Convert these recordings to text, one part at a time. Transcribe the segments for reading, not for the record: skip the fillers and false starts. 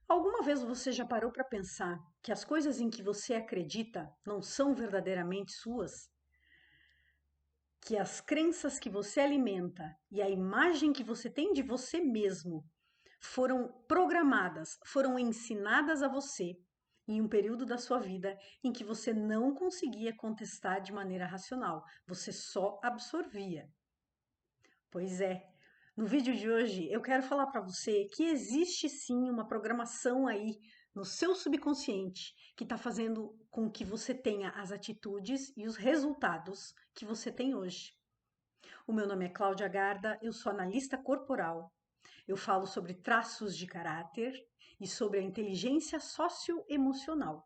Alguma vez você já parou para pensar que as coisas em que você acredita não são verdadeiramente suas? Que as crenças que você alimenta e a imagem que você tem de você mesmo foram programadas, foram ensinadas a você em um período da sua vida em que você não conseguia contestar de maneira racional, você só absorvia. Pois é. No vídeo de hoje eu quero falar para você que existe sim uma programação aí no seu subconsciente que está fazendo com que você tenha as atitudes e os resultados que você tem hoje. O meu nome é Cláudia Garda, eu sou analista corporal. Eu falo sobre traços de caráter e sobre a inteligência socioemocional.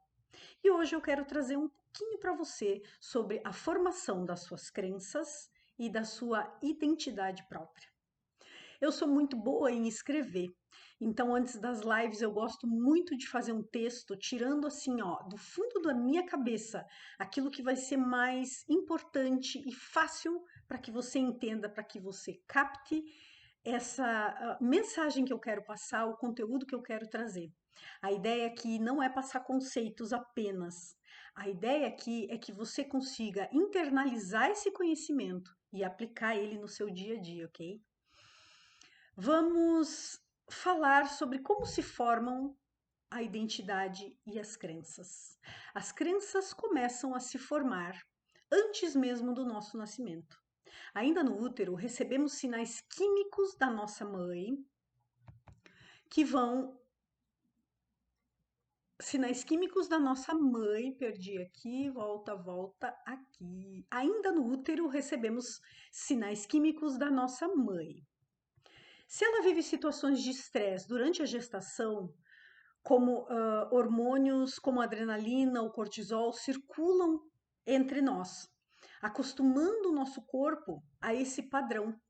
E hoje eu quero trazer um pouquinho para você sobre a formação das suas crenças e da sua identidade própria. Eu sou muito boa em escrever. Então, antes das lives, eu gosto muito de fazer um texto, tirando assim, ó, do fundo da minha cabeça, aquilo que vai ser mais importante e fácil para que você entenda, para que você capte essa mensagem que eu quero passar, o conteúdo que eu quero trazer. A ideia aqui não é passar conceitos apenas. A ideia aqui é que você consiga internalizar esse conhecimento e aplicar ele no seu dia a dia, ok? Vamos falar sobre como se formam a identidade e as crenças. As crenças começam a se formar antes mesmo do nosso nascimento. Ainda no útero, recebemos sinais químicos da nossa mãe que vão. Sinais químicos da nossa mãe, perdi aqui, volta aqui. Ainda no útero, recebemos sinais químicos da nossa mãe. Se ela vive situações de estresse durante a gestação, como hormônios como a adrenalina ou cortisol circulam entre nós, acostumando o nosso corpo a esse padrão.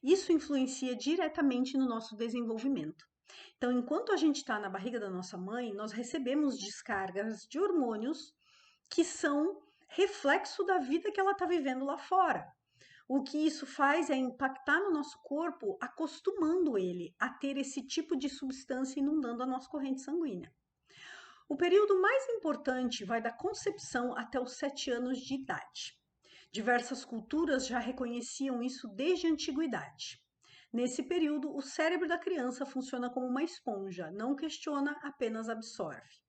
Isso influencia diretamente no nosso desenvolvimento. Então, enquanto a gente está na barriga da nossa mãe, nós recebemos descargas de hormônios que são reflexo da vida que ela está vivendo lá fora. O que isso faz é impactar no nosso corpo, acostumando ele a ter esse tipo de substância inundando a nossa corrente sanguínea. O período mais importante vai da concepção até os 7 anos de idade. Diversas culturas já reconheciam isso desde a antiguidade. Nesse período, o cérebro da criança funciona como uma esponja, não questiona, apenas absorve.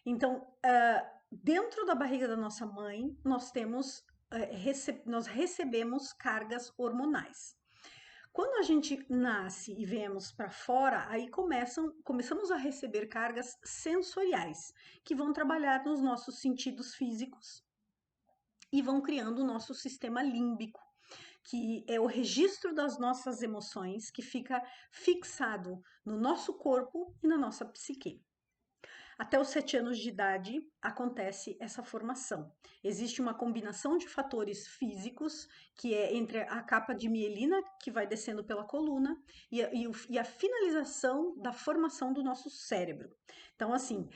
Então, dentro da barriga da nossa mãe, nós recebemos cargas hormonais. Quando a gente nasce e viemos para fora, aí começamos a receber cargas sensoriais, que vão trabalhar nos nossos sentidos físicos e vão criando o nosso sistema límbico, que é o registro das nossas emoções, que fica fixado no nosso corpo e na nossa psique. Até os 7 anos de idade acontece essa formação. Existe uma combinação de fatores físicos, que é entre a capa de mielina, que vai descendo pela coluna, e a finalização da formação do nosso cérebro. Então, assim,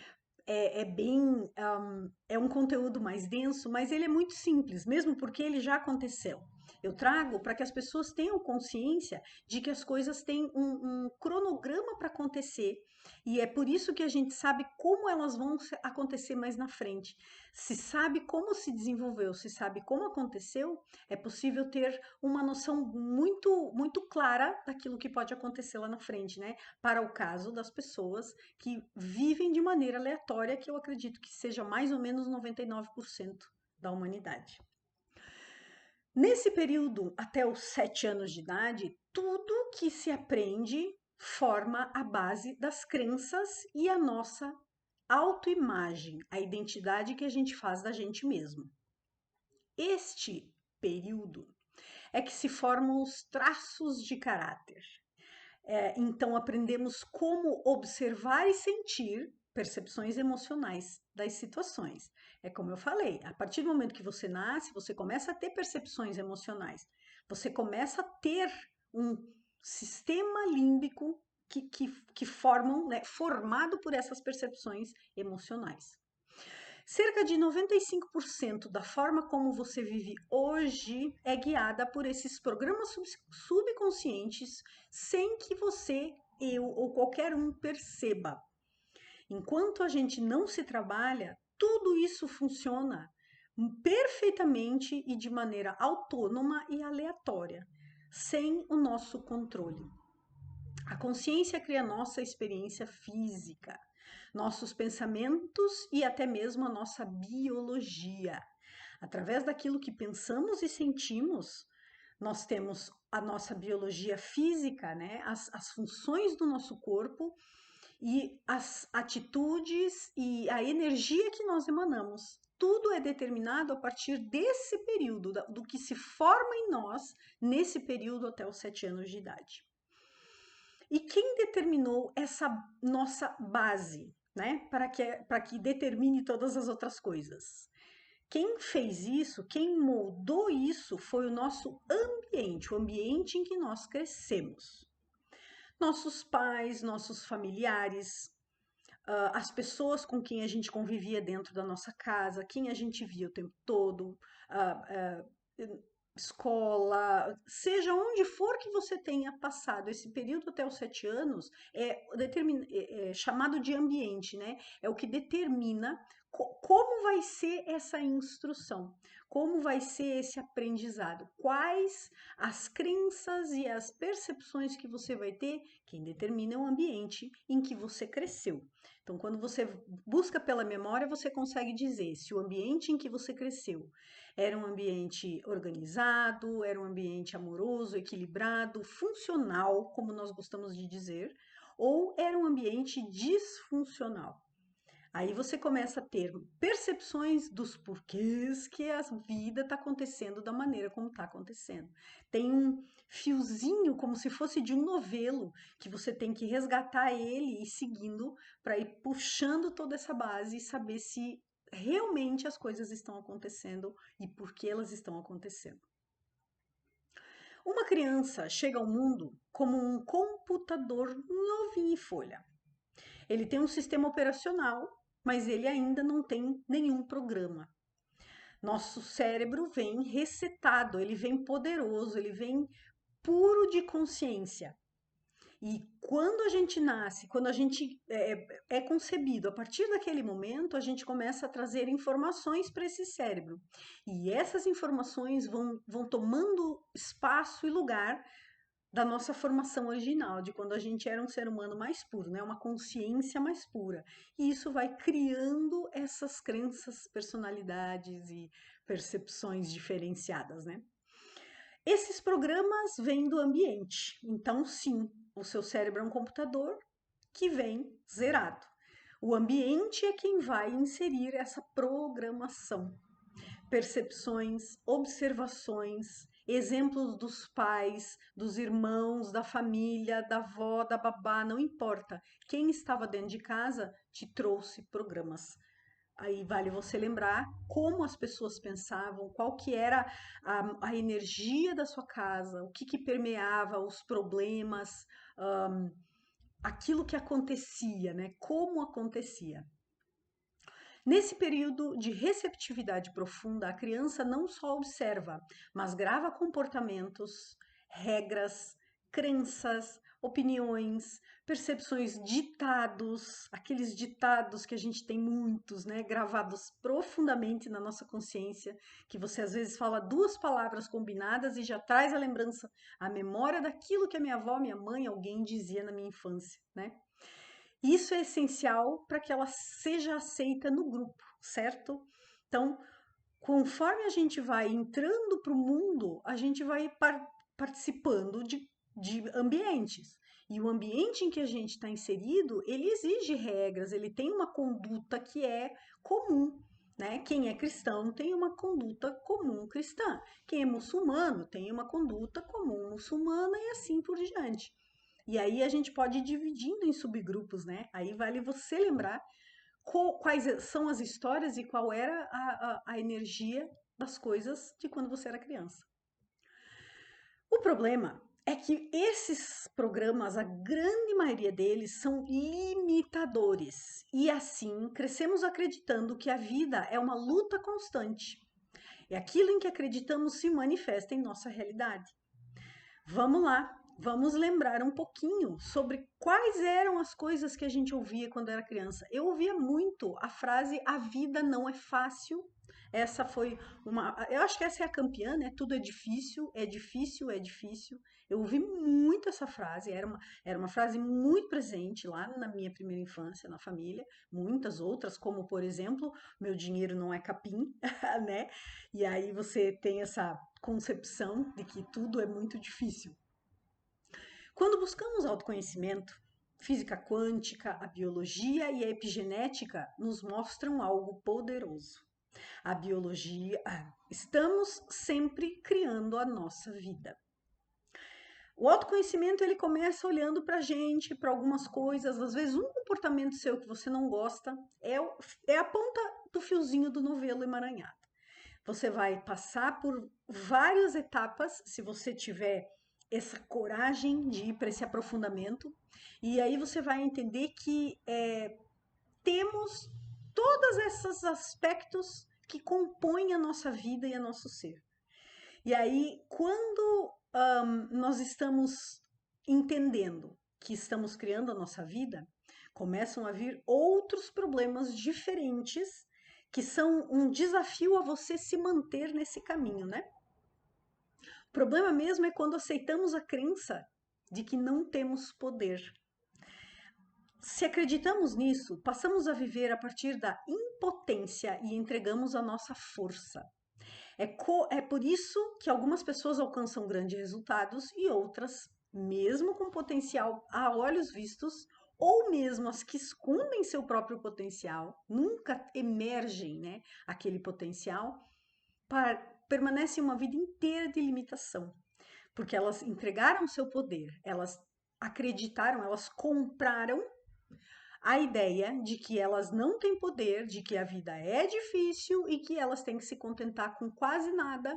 é um conteúdo mais denso, mas ele é muito simples, mesmo porque ele já aconteceu. Eu trago para que as pessoas tenham consciência de que as coisas têm um cronograma para acontecer, e é por isso que a gente sabe como elas vão acontecer mais na frente. Se sabe como se desenvolveu, se sabe como aconteceu, é possível ter uma noção muito clara daquilo que pode acontecer lá na frente, né? Para o caso das pessoas que vivem de maneira aleatória, que eu acredito que seja mais ou menos 99% da humanidade. Nesse período, até os 7 anos de idade, tudo que se aprende forma a base das crenças e a nossa autoimagem, a identidade que a gente faz da gente mesmo. Este período é que se formam os traços de caráter. Então, aprendemos como observar e sentir percepções emocionais das situações. É como eu falei, a partir do momento que você nasce, você começa a ter percepções emocionais. Você começa a ter um sistema límbico que formam, né, formado por essas percepções emocionais. Cerca de 95% da forma como você vive hoje é guiada por esses programas subconscientes sem que você, eu ou qualquer um perceba. Enquanto a gente não se trabalha, tudo isso funciona perfeitamente e de maneira autônoma e aleatória, sem o nosso controle. A consciência cria nossa experiência física, nossos pensamentos e até mesmo a nossa biologia. Através daquilo que pensamos e sentimos, nós temos a nossa biologia física, né? As funções do nosso corpo e as atitudes e a energia que nós emanamos. Tudo é determinado a partir desse período, do que se forma em nós nesse período até os 7 anos de idade. E quem determinou essa nossa base, né, para que determine todas as outras coisas? Quem fez isso, quem moldou isso foi o nosso ambiente, o ambiente em que nós crescemos. Nossos pais, nossos familiares, as pessoas com quem a gente convivia dentro da nossa casa, quem a gente via o tempo todo, escola, seja onde for que você tenha passado esse período até os 7 anos, é chamado de ambiente, né? É o que determina como vai ser essa instrução, como vai ser esse aprendizado, quais as crenças e as percepções que você vai ter, quem determina é o ambiente em que você cresceu. Então, quando você busca pela memória, você consegue dizer se o ambiente em que você cresceu era um ambiente organizado, era um ambiente amoroso, equilibrado, funcional, como nós gostamos de dizer, ou era um ambiente disfuncional. Aí você começa a ter percepções dos porquês que a vida está acontecendo da maneira como está acontecendo. Tem um fiozinho, como se fosse de um novelo, que você tem que resgatar ele e ir seguindo para ir puxando toda essa base e saber se realmente as coisas estão acontecendo e por que elas estão acontecendo. Uma criança chega ao mundo como um computador novinho em folha. Ele tem um sistema operacional, mas ele ainda não tem nenhum programa. Nosso cérebro vem resetado, ele vem poderoso, ele vem puro de consciência. E quando a gente nasce, quando a gente é concebido, a partir daquele momento, a gente começa a trazer informações para esse cérebro. E essas informações vão tomando espaço e lugar da nossa formação original, de quando a gente era um ser humano mais puro, né? Uma consciência mais pura. E isso vai criando essas crenças, personalidades e percepções diferenciadas, né? Esses programas vêm do ambiente. Então, sim, o seu cérebro é um computador que vem zerado. O ambiente é quem vai inserir essa programação. Percepções, observações, exemplos dos pais, dos irmãos, da família, da avó, da babá, não importa. Quem estava dentro de casa te trouxe programas. Aí vale você lembrar como as pessoas pensavam, qual que era a energia da sua casa, o que permeava os problemas, aquilo que acontecia, né? Como acontecia. Nesse período de receptividade profunda, a criança não só observa, mas grava comportamentos, regras, crenças, opiniões, percepções, ditados, aqueles ditados que a gente tem muitos, né, gravados profundamente na nossa consciência, que você às vezes fala 2 palavras combinadas e já traz a lembrança, a memória daquilo que a minha avó, minha mãe, alguém dizia na minha infância, né? Isso é essencial para que ela seja aceita no grupo, certo? Então, conforme a gente vai entrando para o mundo, a gente vai participando de ambientes. E o ambiente em que a gente está inserido, ele exige regras, ele tem uma conduta que é comum. Né? Quem é cristão tem uma conduta comum cristã. Quem é muçulmano tem uma conduta comum muçulmana e assim por diante. E aí a gente pode ir dividindo em subgrupos, né? Aí vale você lembrar quais são as histórias e qual era a energia das coisas de quando você era criança. O problema é que esses programas, a grande maioria deles, são limitadores. E assim, crescemos acreditando que a vida é uma luta constante. E aquilo em que acreditamos se manifesta em nossa realidade. Vamos lá. vamos lembrar um pouquinho sobre quais eram as coisas que a gente ouvia quando era criança. Eu ouvia muito a frase "a vida não é fácil". Essa foi eu acho que essa é a campeã, né? Tudo é difícil, é difícil, é difícil. Eu ouvi muito essa frase, era uma frase muito presente lá na minha primeira infância, na família. Muitas outras, como por exemplo, meu dinheiro não é capim, né? E aí você tem essa concepção de que tudo é muito difícil. Quando buscamos autoconhecimento, física quântica, a biologia e a epigenética nos mostram algo poderoso. A biologia, estamos sempre criando a nossa vida. O autoconhecimento ele começa olhando para a gente, para algumas coisas, às vezes um comportamento seu que você não gosta é a ponta do fiozinho do novelo emaranhado. Você vai passar por várias etapas, se você tiver essa coragem de ir para esse aprofundamento, e aí você vai entender que temos todos esses aspectos que compõem a nossa vida e o nosso ser. E aí, quando nós estamos entendendo que estamos criando a nossa vida, começam a vir outros problemas diferentes que são um desafio a você se manter nesse caminho, né? O problema mesmo é quando aceitamos a crença de que não temos poder. Se acreditamos nisso, passamos a viver a partir da impotência e entregamos a nossa força. É por isso que algumas pessoas alcançam grandes resultados e outras, mesmo com potencial a olhos vistos, ou mesmo as que escondem seu próprio potencial, nunca emergem, né, aquele potencial, permanecem uma vida inteira de limitação, porque elas entregaram seu poder, elas acreditaram, elas compraram a ideia de que elas não têm poder, de que a vida é difícil e que elas têm que se contentar com quase nada,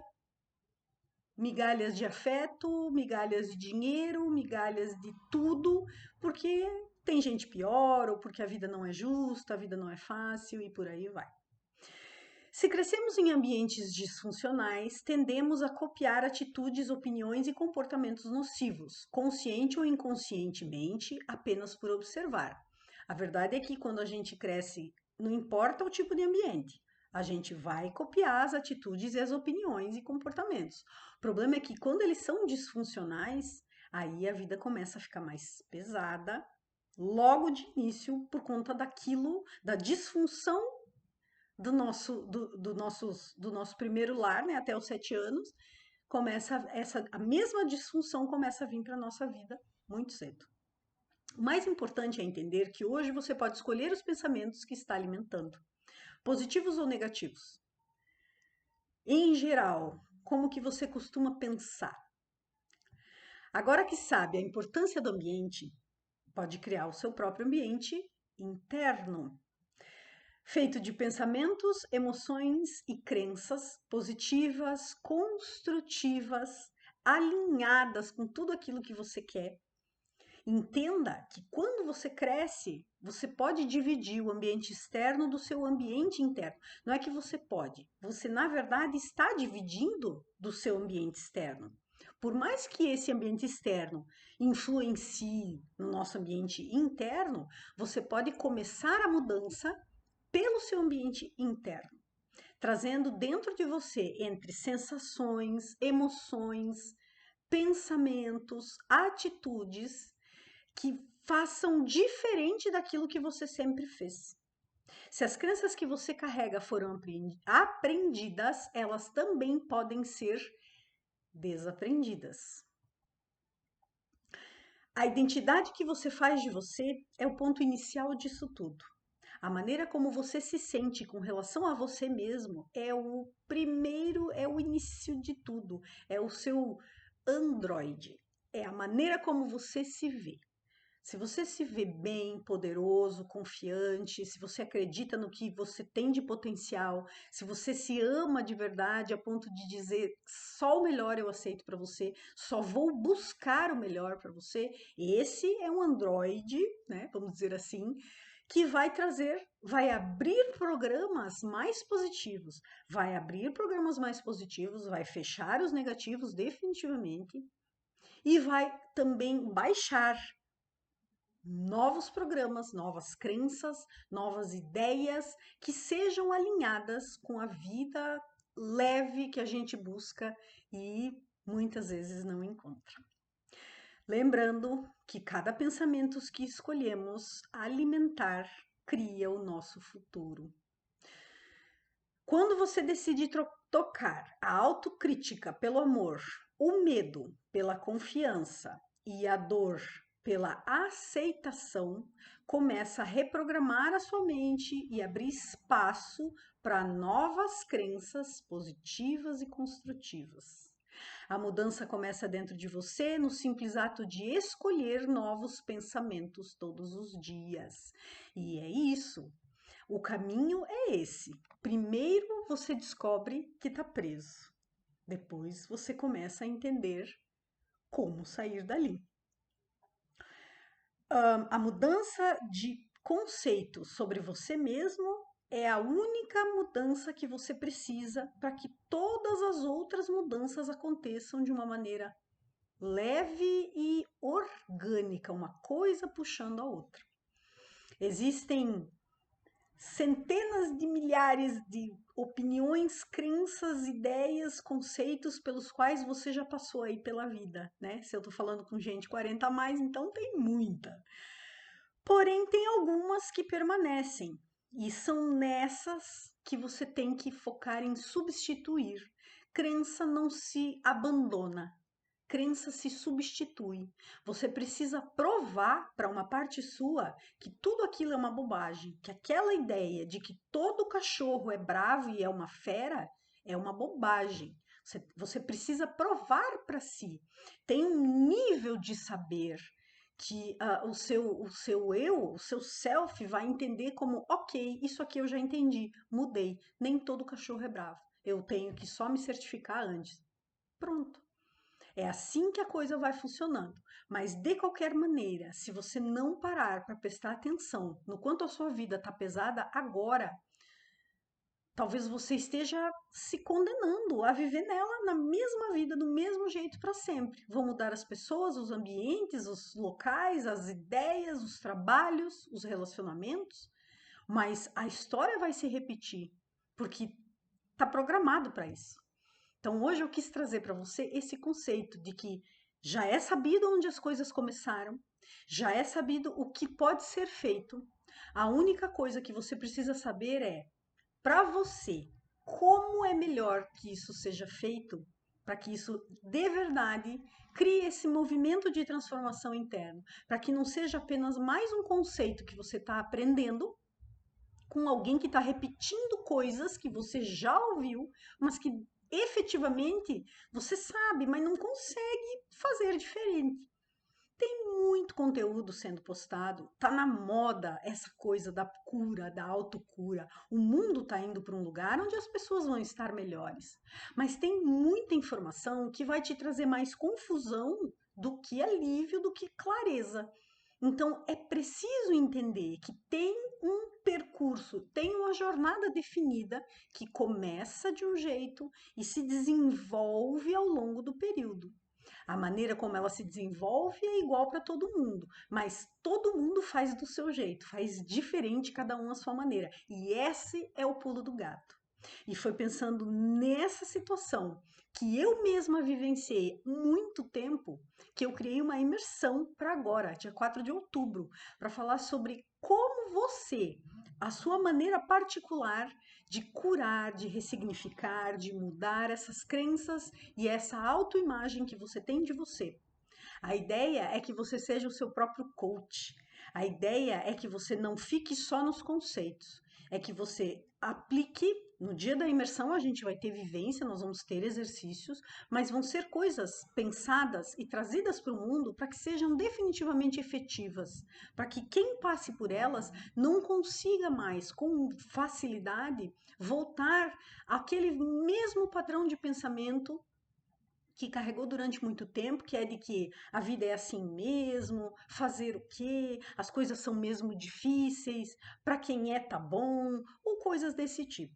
migalhas de afeto, migalhas de dinheiro, migalhas de tudo, porque tem gente pior, ou porque a vida não é justa, a vida não é fácil e por aí vai. Se crescemos em ambientes disfuncionais, tendemos a copiar atitudes, opiniões e comportamentos nocivos, consciente ou inconscientemente, apenas por observar. A verdade é que quando a gente cresce, não importa o tipo de ambiente, a gente vai copiar as atitudes e as opiniões e comportamentos. O problema é que quando eles são disfuncionais, aí a vida começa a ficar mais pesada, logo de início, por conta daquilo, da disfunção do nosso primeiro lar, né, até os 7 anos, a mesma disfunção começa a vir para a nossa vida muito cedo. O mais importante é entender que hoje você pode escolher os pensamentos que está alimentando, positivos ou negativos. Em geral, como que você costuma pensar? Agora que sabe a importância do ambiente, pode criar o seu próprio ambiente interno, feito de pensamentos, emoções e crenças positivas, construtivas, alinhadas com tudo aquilo que você quer. Entenda que quando você cresce, você pode dividir o ambiente externo do seu ambiente interno. Não é que você pode, você na verdade está dividindo do seu ambiente externo. Por mais que esse ambiente externo influencie no nosso ambiente interno, você pode começar a mudança pelo seu ambiente interno, trazendo dentro de você entre sensações, emoções, pensamentos, atitudes que façam diferente daquilo que você sempre fez. Se as crenças que você carrega foram aprendidas, elas também podem ser desaprendidas. A identidade que você faz de você é o ponto inicial disso tudo. A maneira como você se sente com relação a você mesmo é o primeiro, é o início de tudo, é o seu Android, é a maneira como você se vê. Se você se vê bem, poderoso, confiante, se você acredita no que você tem de potencial, se você se ama de verdade a ponto de dizer só o melhor eu aceito para você, só vou buscar o melhor para você, esse é um Android, né, vamos dizer assim, que vai abrir programas mais positivos, vai abrir programas mais positivos, vai fechar os negativos definitivamente e vai também baixar novos programas, novas crenças, novas ideias que sejam alinhadas com a vida leve que a gente busca e muitas vezes não encontra. Lembrando que cada pensamento que escolhemos alimentar cria o nosso futuro. Quando você decide tocar a autocrítica pelo amor, o medo pela confiança e a dor pela aceitação, começa a reprogramar a sua mente e abrir espaço para novas crenças positivas e construtivas. A mudança começa dentro de você no simples ato de escolher novos pensamentos todos os dias. E é isso. O caminho é esse. Primeiro você descobre que está preso. Depois você começa a entender como sair dali. A mudança de conceito sobre você mesmo é a única mudança que você precisa para que todas as outras mudanças aconteçam de uma maneira leve e orgânica, uma coisa puxando a outra. Existem centenas de milhares de opiniões, crenças, ideias, conceitos pelos quais você já passou aí pela vida, né? Se eu tô falando com gente 40 a mais, então tem muita. Porém, tem algumas que permanecem e são nessas que você tem que focar em substituir. Crença não se abandona, crença se substitui. Você precisa provar para uma parte sua que tudo aquilo é uma bobagem, que aquela ideia de que todo cachorro é bravo e é uma fera é uma bobagem. Você precisa provar para si. Tem um nível de saber que o seu eu, o seu self vai entender como, ok, isso aqui eu já entendi, mudei. Nem todo cachorro é bravo. Eu tenho que só me certificar antes. Pronto. É assim que a coisa vai funcionando. Mas de qualquer maneira, se você não parar para prestar atenção no quanto a sua vida está pesada agora, talvez você esteja se condenando a viver nela na mesma vida, do mesmo jeito para sempre. Vão mudar as pessoas, os ambientes, os locais, as ideias, os trabalhos, os relacionamentos, mas a história vai se repetir, porque está programado para isso. Então, hoje eu quis trazer para você esse conceito de que já é sabido onde as coisas começaram, já é sabido o que pode ser feito. A única coisa que você precisa saber é, para você, como é melhor que isso seja feito, para que isso de verdade crie esse movimento de transformação interna, para que não seja apenas mais um conceito que você está aprendendo com alguém que está repetindo coisas que você já ouviu, mas que efetivamente você sabe, mas não consegue fazer diferente. Tem muito conteúdo sendo postado, tá na moda essa coisa da cura, da autocura. O mundo tá indo para um lugar onde as pessoas vão estar melhores. Mas tem muita informação que vai te trazer mais confusão do que alívio, do que clareza. Então é preciso entender que tem um percurso, tem uma jornada definida que começa de um jeito e se desenvolve ao longo do período. A maneira como ela se desenvolve é igual para todo mundo, mas todo mundo faz do seu jeito, faz diferente cada um à sua maneira. E esse é o pulo do gato. E foi pensando nessa situação que eu mesma vivenciei muito tempo que eu criei uma imersão para agora, dia 4 de outubro, para falar sobre como você, a sua maneira particular de curar, de ressignificar, de mudar essas crenças e essa autoimagem que você tem de você. A ideia é que você seja o seu próprio coach. A ideia é que você não fique só nos conceitos, é que você aplique. No dia da imersão a gente vai ter vivência, nós vamos ter exercícios, mas vão ser coisas pensadas e trazidas para o mundo para que sejam definitivamente efetivas, para que quem passe por elas não consiga mais com facilidade voltar àquele mesmo padrão de pensamento que carregou durante muito tempo, que é de que a vida é assim mesmo, fazer o quê? As coisas são mesmo difíceis, para quem é tá bom, ou coisas desse tipo.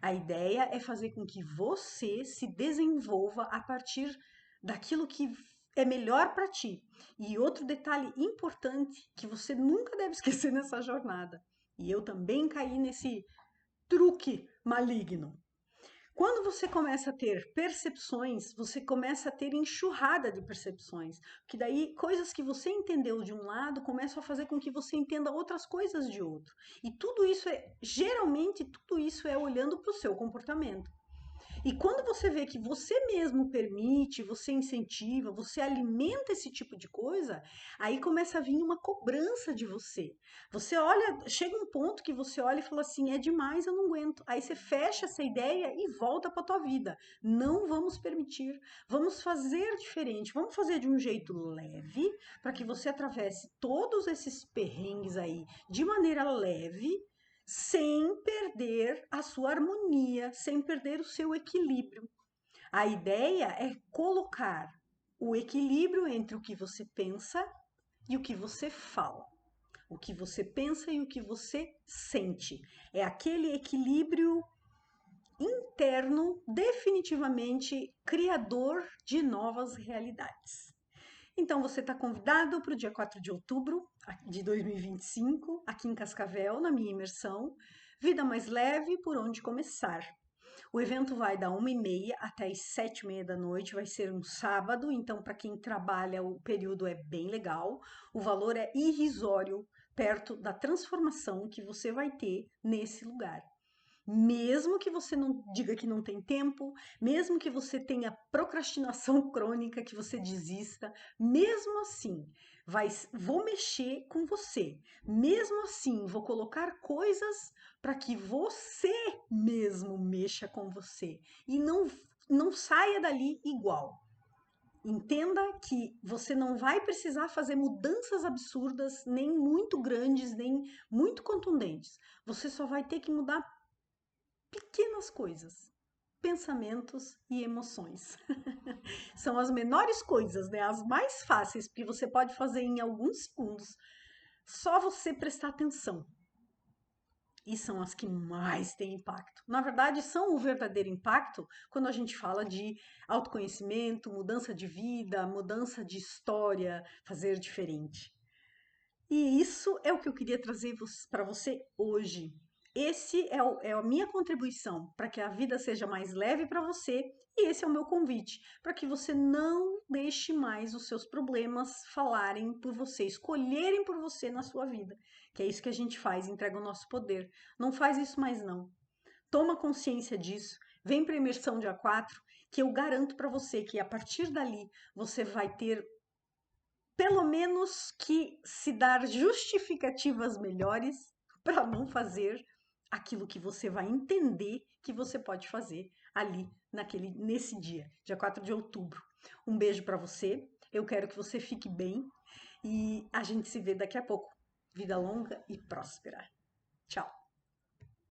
A ideia é fazer com que você se desenvolva a partir daquilo que é melhor para ti. E outro detalhe importante que você nunca deve esquecer nessa jornada, e eu também caí nesse truque maligno. Quando você começa a ter percepções, você começa a ter enxurrada de percepções, que daí coisas que você entendeu de um lado começam a fazer com que você entenda outras coisas de outro. E tudo isso geralmente, tudo isso é olhando para o seu comportamento. E quando você vê que você mesmo permite, você incentiva, você alimenta esse tipo de coisa, aí começa a vir uma cobrança de você. Você olha, chega um ponto que você olha e fala assim: é demais, eu não aguento. Aí você fecha essa ideia e volta para tua vida. Não vamos permitir, vamos fazer diferente, vamos fazer de um jeito leve, para que você atravesse todos esses perrengues aí de maneira leve, sem perder a sua harmonia, sem perder o seu equilíbrio. A ideia é colocar o equilíbrio entre o que você pensa e o que você fala. O que você pensa e o que você sente. É aquele equilíbrio interno, definitivamente criador de novas realidades. Então você está convidado para o dia 4 de outubro de 2025, aqui em Cascavel, na minha imersão, Vida Mais Leve, por onde começar. O evento vai da 1h30 até as 7h30 da noite, vai ser um sábado, então para quem trabalha o período é bem legal. O valor é irrisório, perto da transformação que você vai ter nesse lugar. Mesmo que você não diga que não tem tempo, mesmo que você tenha procrastinação crônica, que você desista, mesmo assim, vou mexer com você. Mesmo assim, vou colocar coisas para que você mesmo mexa com você e não saia dali igual. Entenda que você não vai precisar fazer mudanças absurdas, nem muito grandes, nem muito contundentes. Você só vai ter que mudar pequenas coisas, pensamentos e emoções. São as menores coisas, né? As mais fáceis, porque você pode fazer em alguns segundos. Só você prestar atenção. E são as que mais têm impacto. Na verdade, são o verdadeiro impacto quando a gente fala de autoconhecimento, mudança de vida, mudança de história, fazer diferente. E isso é o que eu queria trazer para você hoje. Esse é a minha contribuição para que a vida seja mais leve para você, e esse é o meu convite para que você não deixe mais os seus problemas falarem por você, escolherem por você na sua vida, que é isso que a gente faz, entrega o nosso poder. Não faz isso mais não. Toma consciência disso, vem para a imersão dia 4, que eu garanto para você que a partir dali você vai ter pelo menos que se dar justificativas melhores para não fazer aquilo que você vai entender que você pode fazer ali nesse dia 4 de outubro. Um beijo para você. Eu quero que você fique bem e a gente se vê daqui a pouco. Vida longa e próspera. Tchau.